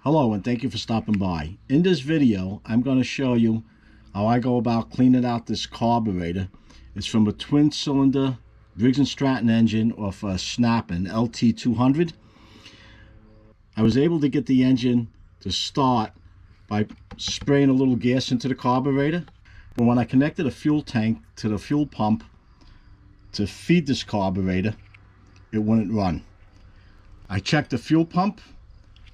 Hello and thank you for stopping by. In this video, I'm going to show you how I go about cleaning out this carburetor. It's from a twin cylinder Briggs Stratton engine off a Snapper LT200. I was able to get the engine to start by spraying a little gas into the carburetor. But when I connected a fuel tank to the fuel pump to feed this carburetor, it wouldn't run. I checked the fuel pump,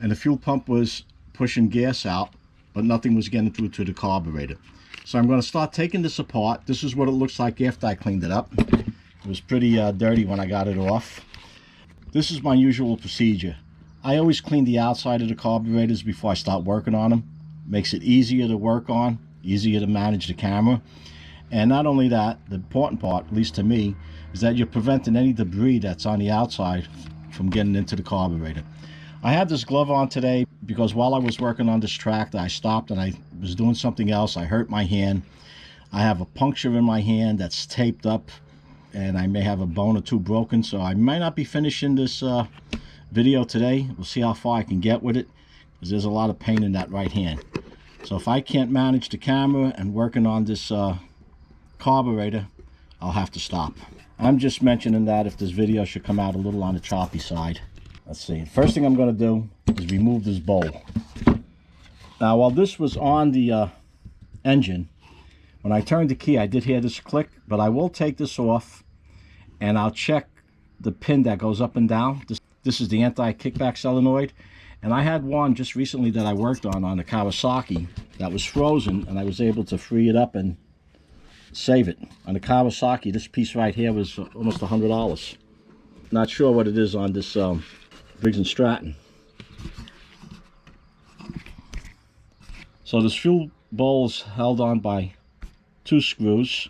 and the fuel pump was pushing gas out, but nothing was getting through to the carburetor. So I'm going to start taking this apart. This is what it looks like after I cleaned it up. It was pretty dirty when I got it off. This is my usual procedure. I always clean the outside of the carburetors before I start working on them. Makes it easier to work on, easier to manage the camera. And not only that, the important part, at least to me, is that you're preventing any debris that's on the outside from getting into the carburetor. I had this glove on today because while I was working on this tractor, I stopped and I was doing something else. I hurt my hand. I have a puncture in my hand that's taped up, and I may have a bone or two broken, so I might not be finishing this video today. We'll see how far I can get with it, because there's a lot of pain in that right hand. So if I can't manage the camera and working on this carburetor, I'll have to stop. I'm just mentioning that if this video should come out a little on the choppy side. Let's see. First thing I'm going to do is remove this bowl. Now, while this was on the engine, when I turned the key, I did hear this click, but I will take this off and I'll check the pin that goes up and down. This is the anti-kickback solenoid, and I had one just recently that I worked on the Kawasaki that was frozen, and I was able to free it up and save it. On the Kawasaki, this piece right here was almost $100. Not sure what it is on this Briggs Stratton. So this fuel bowl is held on by two screws.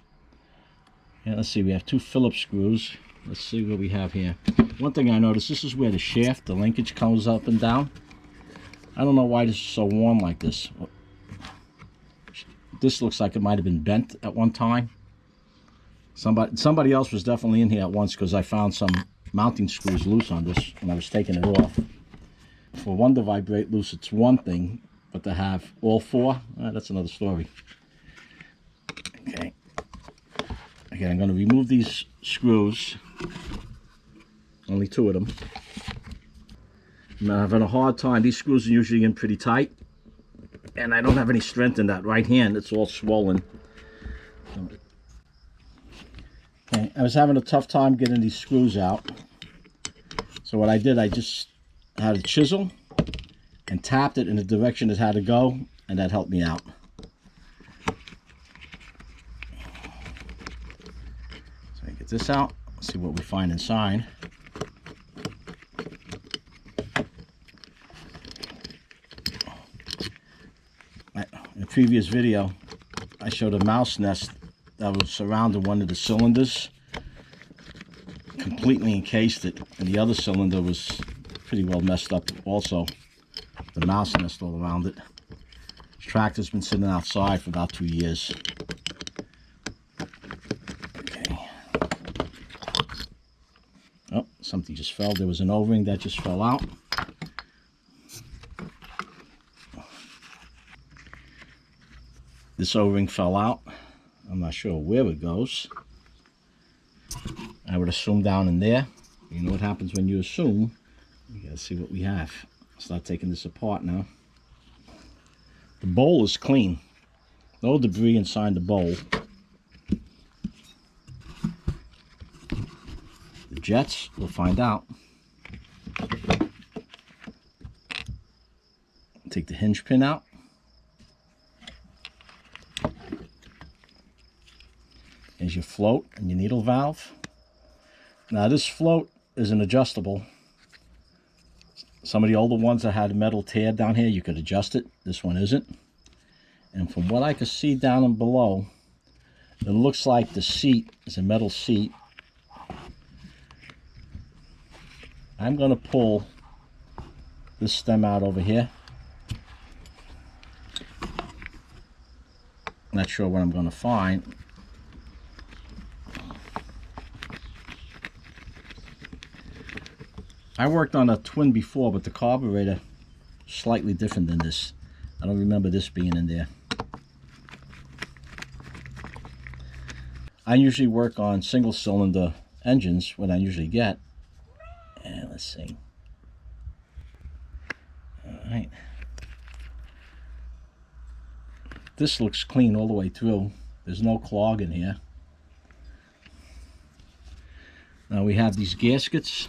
Yeah, let's see, we have two Phillips screws. Let's see what we have here. One thing I noticed, this is where the shaft, the linkage, comes up and down. I don't know why this is so worn like this. This looks like it might have been bent at one time. Somebody else was definitely in here at once, because I found some mounting screws loose on this when I was taking it off. For one to vibrate loose, it's one thing, but to have all four, that's another story. Okay. I'm going to remove these screws. Only two of them. I'm having a hard time. These screws are usually in pretty tight, and I don't have any strength in that right hand. It's all swollen. Okay. I was having a tough time getting these screws out. So what I did, I just had a chisel and tapped it in the direction it had to go, and that helped me out. So I get this out, see what we find inside. In a previous video, I showed a mouse nest that was surrounding one of the cylinders, completely encased it, and the other cylinder was pretty well messed up also. The mouse nest all around it. This tractor's been sitting outside for about 2 years. Okay. Oh, something just fell. There was an O-ring that just fell out. This O-ring fell out. I'm not sure where it goes. I would assume down in there. You know what happens when you assume. You gotta see what we have. I'll start taking this apart now. The bowl is clean. No debris inside the bowl. The jets, we'll find out. Take the hinge pin out. There's your float and your needle valve. Now this float is an adjustable. Some of the older ones that had a metal tab down here, you could adjust it. This one isn't. And from what I can see down and below, it looks like the seat is a metal seat. I'm going to pull this stem out over here. Not sure what I'm going to find. I worked on a twin before, but the carburetor slightly different than this. I don't remember this being in there. I usually work on single cylinder engines, what I usually get. And let's see. All right. This looks clean all the way through. There's no clog in here. Now we have these gaskets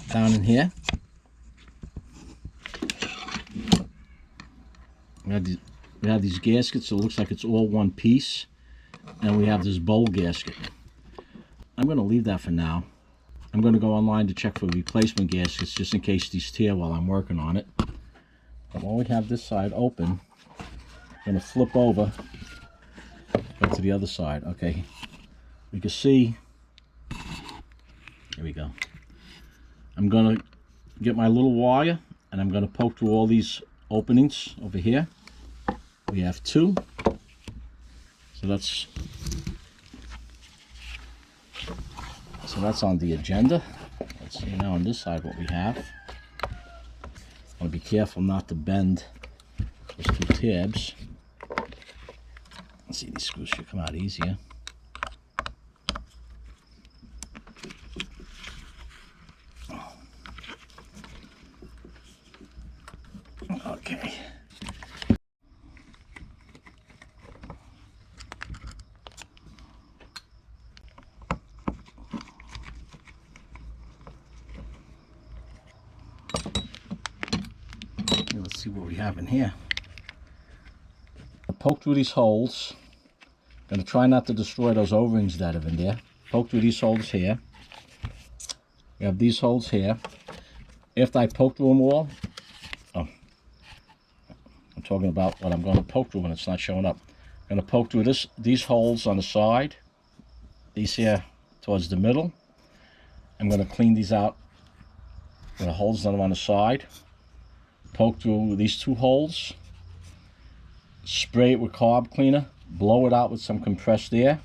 down in here. We have these gaskets, so it looks like it's all one piece. And we have this bowl gasket. I'm going to leave that for now. I'm going to go online to check for replacement gaskets just in case these tear while I'm working on it. But while we have this side open, I'm going to flip over, go to the other side. Okay, we can see, here we go. I'm going to get my little wire and I'm going to poke through all these openings over here. We have two, so that's on the agenda. Let's see now on this side what we have. I want to be careful not to bend those two tabs. Let's see, these screws should come out easier. Okay. Let's see what we have in here. I'll poke through these holes. Gonna try not to destroy those O-rings that are in there. Poke through these holes here. We have these holes here. After I poke through them all, I'm talking about what I'm going to poke through when it's not showing up. I'm going to poke through these holes on the side, these here towards the middle. I'm going to clean these out with the holes that are on the side. Poke through these two holes, spray it with carb cleaner, blow it out with some compressed air,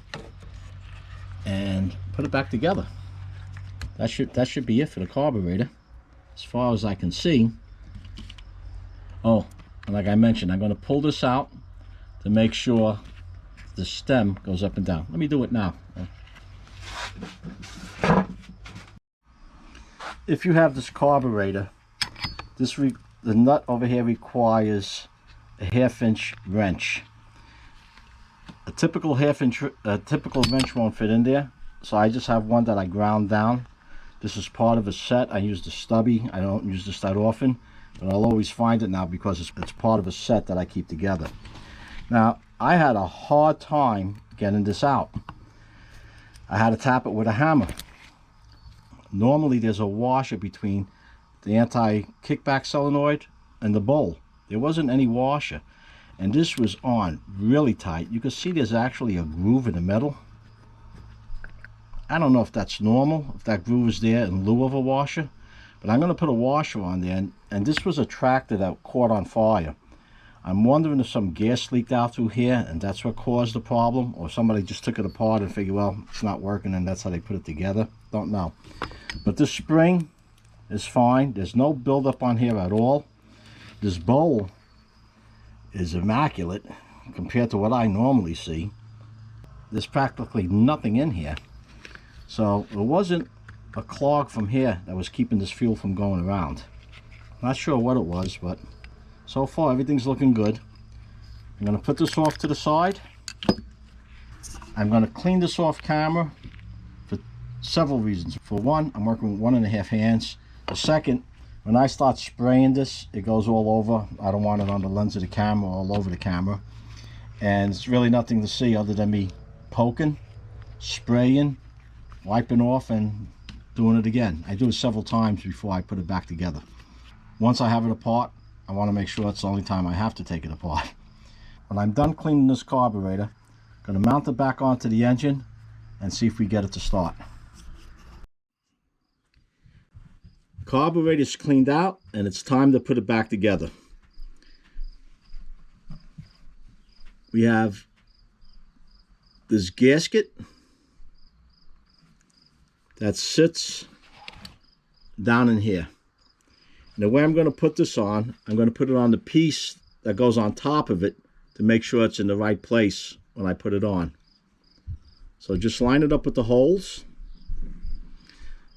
and put it back together. That should be it for the carburetor, as far as I can see. Oh, and like I mentioned, I'm going to pull this out to make sure the stem goes up and down. Let me do it now. If you have this carburetor, the nut over here requires a 1/2 inch wrench. A typical wrench won't fit in there, so I just have one that I ground down. This is part of a set. I use the stubby. I don't use this that often, but I'll always find it now because it's part of a set that I keep together. Now, I had a hard time getting this out. I had to tap it with a hammer. Normally, there's a washer between the anti-kickback solenoid and the bowl. There wasn't any washer, and this was on really tight. You can see there's actually a groove in the metal. I don't know if that's normal, if that groove is there in lieu of a washer, but I'm going to put a washer on there, and this was a tractor that caught on fire. I'm wondering if some gas leaked out through here and that's what caused the problem, or somebody just took it apart and figured, well, it's not working and that's how they put it together. Don't know. But this spring is fine. There's no buildup on here at all. This bowl is immaculate compared to what I normally see. There's practically nothing in here. So it wasn't a clog from here that was keeping this fuel from going around. Not sure what it was, but so far everything's looking good. I'm going to put this off to the side. I'm going to clean this off camera for several reasons. For one, I'm working with 1.5 hands. The second, when I start spraying this, it goes all over. I don't want it on the lens of the camera or all over the camera. And it's really nothing to see other than me poking, spraying, wiping off, and doing it again. I do it several times before I put it back together. Once I have it apart, I want to make sure it's the only time I have to take it apart. When I'm done cleaning this carburetor, I'm going to mount it back onto the engine and see if we get it to start. Carburetor's cleaned out and it's time to put it back together. We have this gasket that sits down in here. And the way I'm going to put this on, I'm going to put it on the piece that goes on top of it to make sure it's in the right place when I put it on. So just line it up with the holes.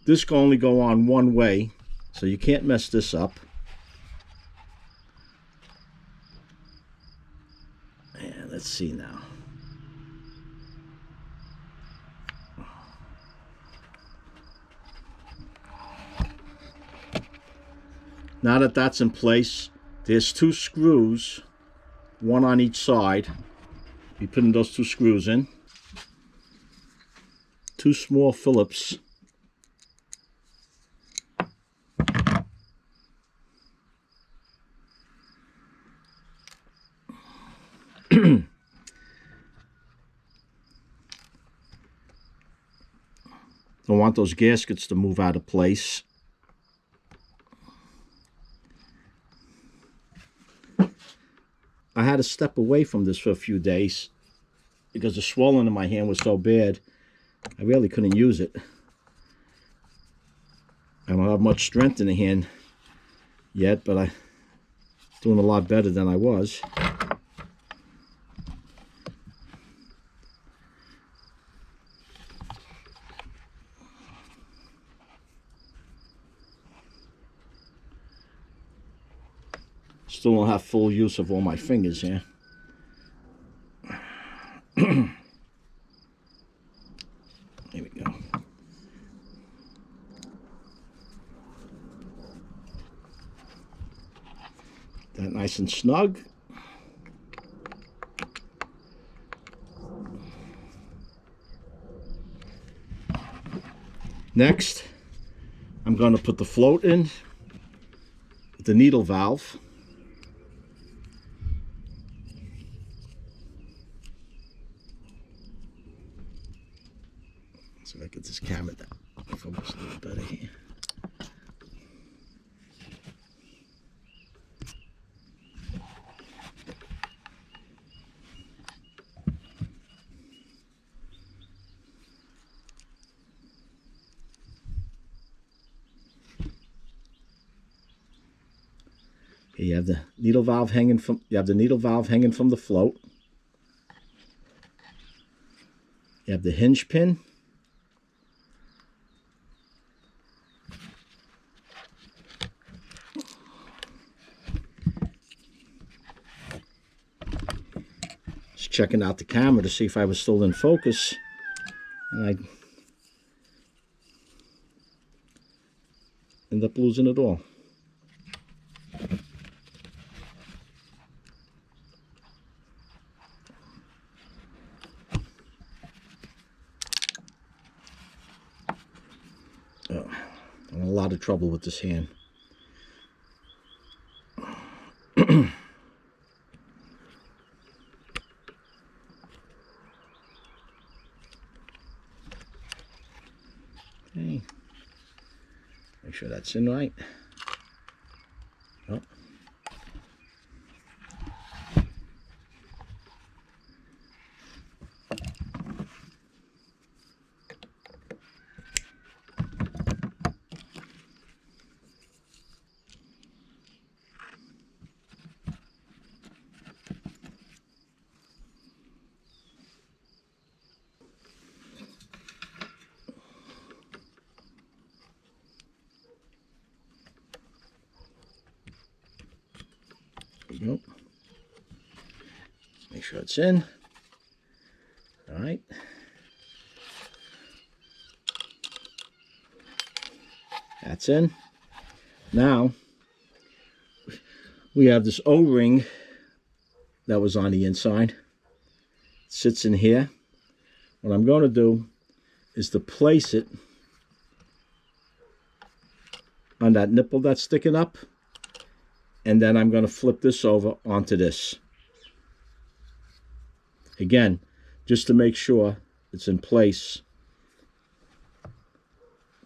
This can only go on one way, so you can't mess this up. And let's see now. Now that that's in place, there's 2 screws, one on each side. Be putting those 2 screws in. 2 small Phillips. Don't want those gaskets to move out of place. I had to step away from this for a few days because the swelling in my hand was so bad, I really couldn't use it. I don't have much strength in the hand yet, but I'm doing a lot better than I was. Still don't have full use of all my fingers here. Here we go. That nice and snug. Next, I'm going to put the float in with the needle valve. So I get this camera down. Focus a little better here. Okay, you have the needle valve hanging from the float. You have the hinge pin. Just checking out the camera to see if I was still in focus, and I end up losing it all. Oh, I'm in a lot of trouble with this hand. Okay, make sure that's in right. Oh. Nope. Make sure it's in. All right. That's in. Now, we have this O-ring that was on the inside. It sits in here. What I'm going to do is to place it on that nipple that's sticking up. And then I'm going to flip this over onto this. Again, just to make sure it's in place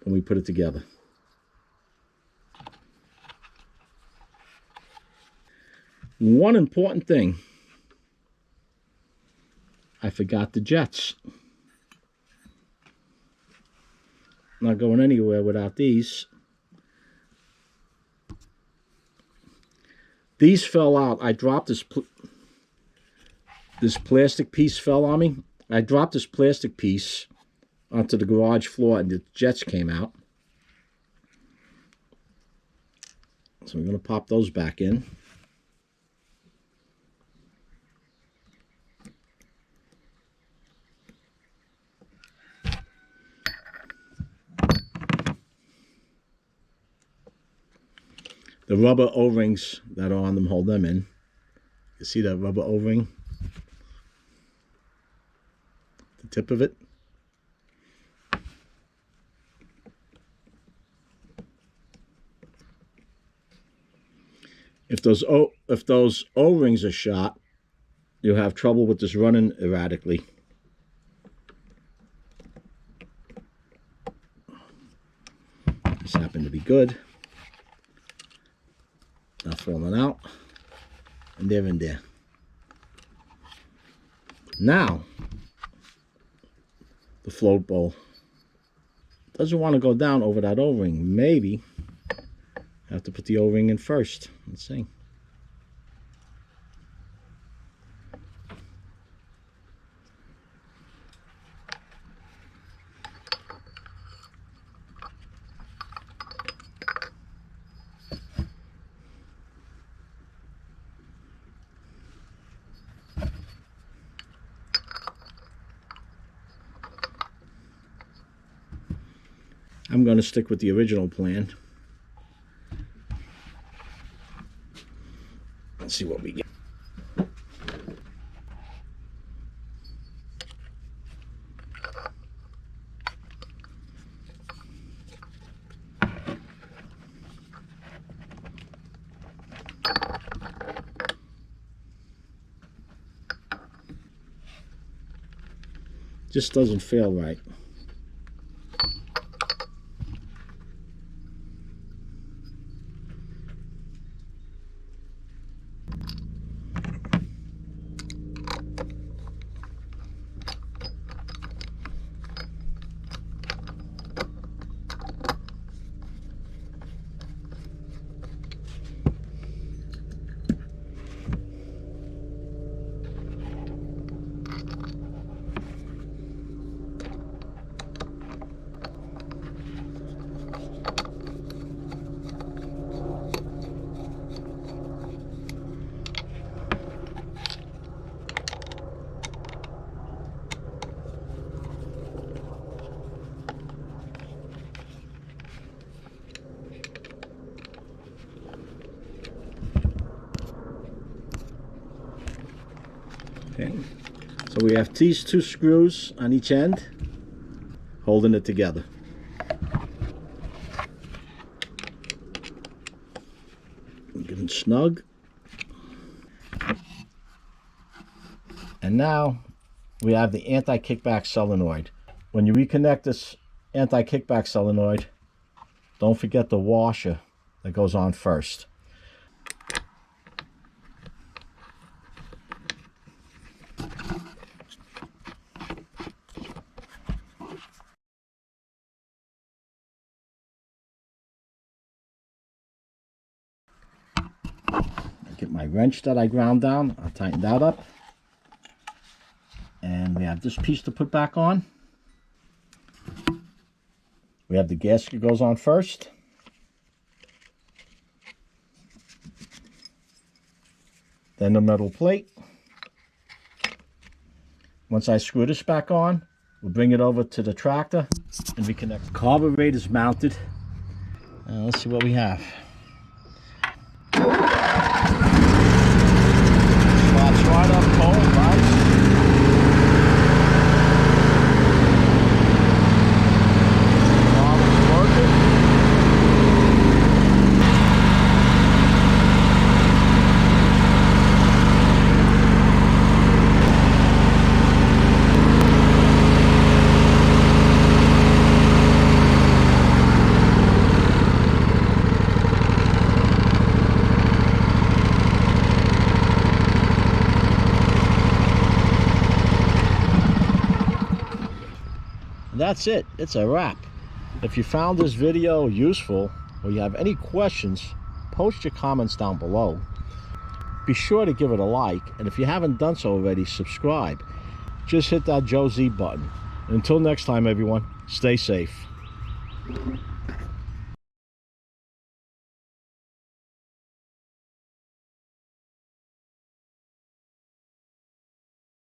when we put it together. One important thing. I forgot the jets. Not going anywhere without these. These fell out. I dropped this plastic piece fell on me. I dropped this plastic piece onto the garage floor and the jets came out. So I'm going to pop those back in. The rubber O-rings that are on them hold them in. You see that rubber O-ring? The tip of it. If those O-rings are shot, you'll have trouble with this running erratically. This happened to be good. Not falling out. And they're in there. Now, the float bowl doesn't want to go down over that O-ring. Maybe I have to put the O-ring in first. Let's see. I'm going to stick with the original plan. Let's see what we get. Just doesn't feel right. Okay, so we have these two screws on each end holding it together. Get it snug. And now we have the anti-kickback solenoid. When you reconnect this anti-kickback solenoid, don't forget the washer that goes on first. Get my wrench that I ground down. I'll tighten that up. And we have this piece to put back on. We have the gasket goes on first. Then the metal plate. Once I screw this back on, we'll bring it over to the tractor and reconnect. The carburetor is mounted. Let's see what we have. Slots right up cold, nice. That's it. It's a wrap. If you found this video useful or you have any questions, post your comments down below. be sure to give it a like, and if you haven't done so already, subscribe. Just hit that Joe Z button. Until next time, everyone, stay safe.